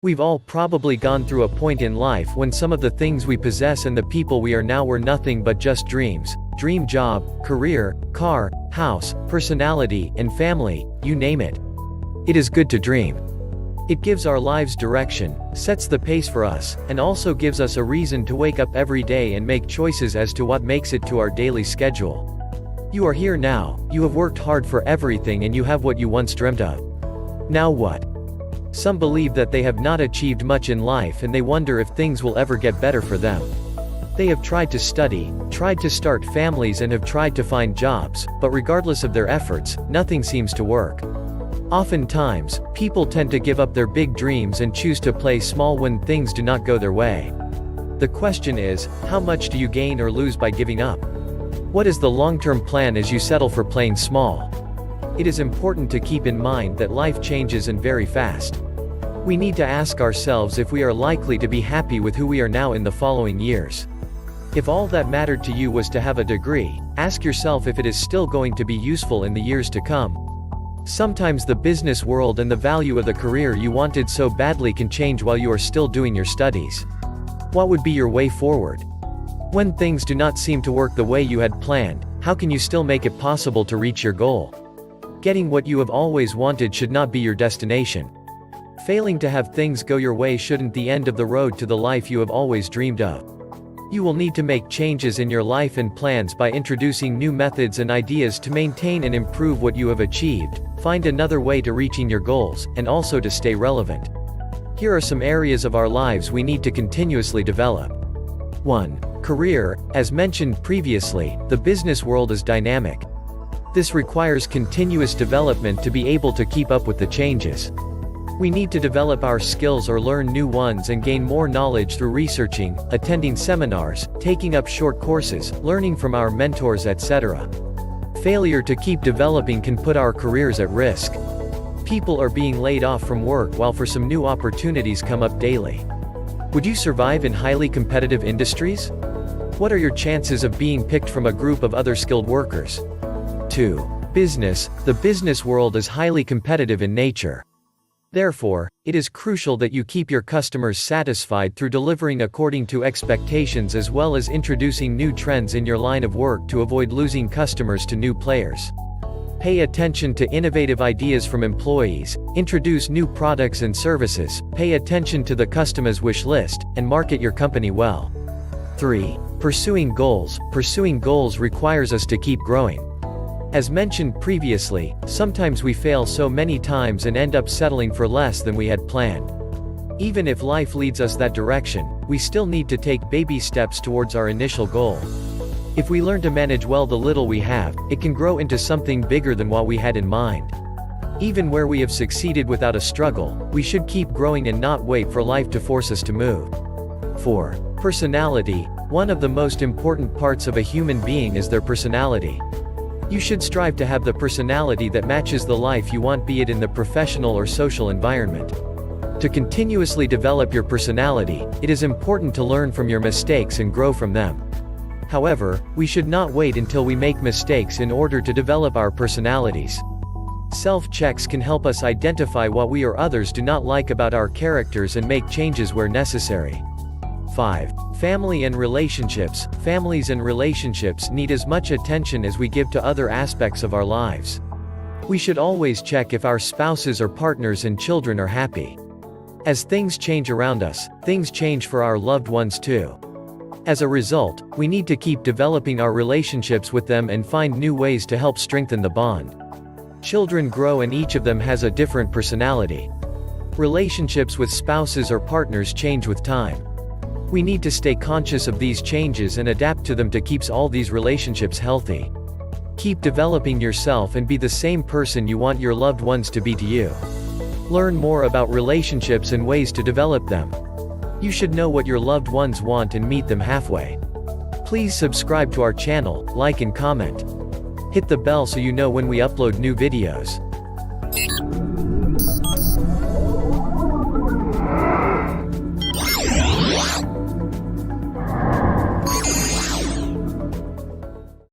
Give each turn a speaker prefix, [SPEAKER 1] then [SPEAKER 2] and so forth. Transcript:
[SPEAKER 1] We've all probably gone through a point in life when some of the things we possess and the people we are now were nothing but just dreams. Dream job, career, car, house, personality, and family, you name it. It is good to dream. It gives our lives direction, sets the pace for us, and also gives us a reason to wake up every day and make choices as to what makes it to our daily schedule. You are here now, you have worked hard for everything and you have what you once dreamt of. Now what? Some believe that they have not achieved much in life and they wonder if things will ever get better for them. They have tried to study, tried to start families and have tried to find jobs, but regardless of their efforts, nothing seems to work. Oftentimes, people tend to give up their big dreams and choose to play small when things do not go their way. The question is, how much do you gain or lose by giving up? What is the long-term plan as you settle for playing small? It is important to keep in mind that life changes and very fast. We need to ask ourselves if we are likely to be happy with who we are now in the following years. If all that mattered to you was to have a degree, ask yourself if it is still going to be useful in the years to come. Sometimes the business world and the value of the career you wanted so badly can change while you are still doing your studies. What would be your way forward? When things do not seem to work the way you had planned, how can you still make it possible to reach your goal? Getting what you have always wanted should not be your destination. Failing to have things go your way shouldn't be the end of the road to the life you have always dreamed of. You will need to make changes in your life and plans by introducing new methods and ideas to maintain and improve what you have achieved, find another way to reaching your goals, and also to stay relevant. Here are some areas of our lives we need to continuously develop. 1. Career. As mentioned previously, the business world is dynamic. This requires continuous development to be able to keep up with the changes. We need to develop our skills or learn new ones and gain more knowledge through researching, attending seminars, taking up short courses, learning from our mentors, etc. Failure to keep developing can put our careers at risk. People are being laid off from work while for some new opportunities come up daily. Would you survive in highly competitive industries? What are your chances of being picked from a group of other skilled workers? 2. Business. The business world is highly competitive in nature. Therefore, it is crucial that you keep your customers satisfied through delivering according to expectations as well as introducing new trends in your line of work to avoid losing customers to new players. Pay attention to innovative ideas from employees, introduce new products and services, pay attention to the customer's wish list, and market your company well. 3. Pursuing goals. Pursuing goals requires us to keep growing. As mentioned previously, sometimes we fail so many times and end up settling for less than we had planned. Even if life leads us that direction, we still need to take baby steps towards our initial goal. If we learn to manage well the little we have, it can grow into something bigger than what we had in mind. Even where we have succeeded without a struggle, we should keep growing and not wait for life to force us to move. 4. Personality. One of the most important parts of a human being is their personality. You should strive to have the personality that matches the life you want, be it in the professional or social environment. To continuously develop your personality, it is important to learn from your mistakes and grow from them. However, we should not wait until we make mistakes in order to develop our personalities. Self-checks can help us identify what we or others do not like about our characters and make changes where necessary. 5. Family and relationships. Families and relationships need as much attention as we give to other aspects of our lives. We should always check if our spouses or partners and children are happy. As things change around us, things change for our loved ones too. As a result, we need to keep developing our relationships with them and find new ways to help strengthen the bond. Children grow and each of them has a different personality. Relationships with spouses or partners change with time. We need to stay conscious of these changes and adapt to them to keep all these relationships healthy. Keep developing yourself and be the same person you want your loved ones to be to you. Learn more about relationships and ways to develop them. You should know what your loved ones want and meet them halfway. Please subscribe to our channel, like and comment. Hit the bell so you know when we upload new videos.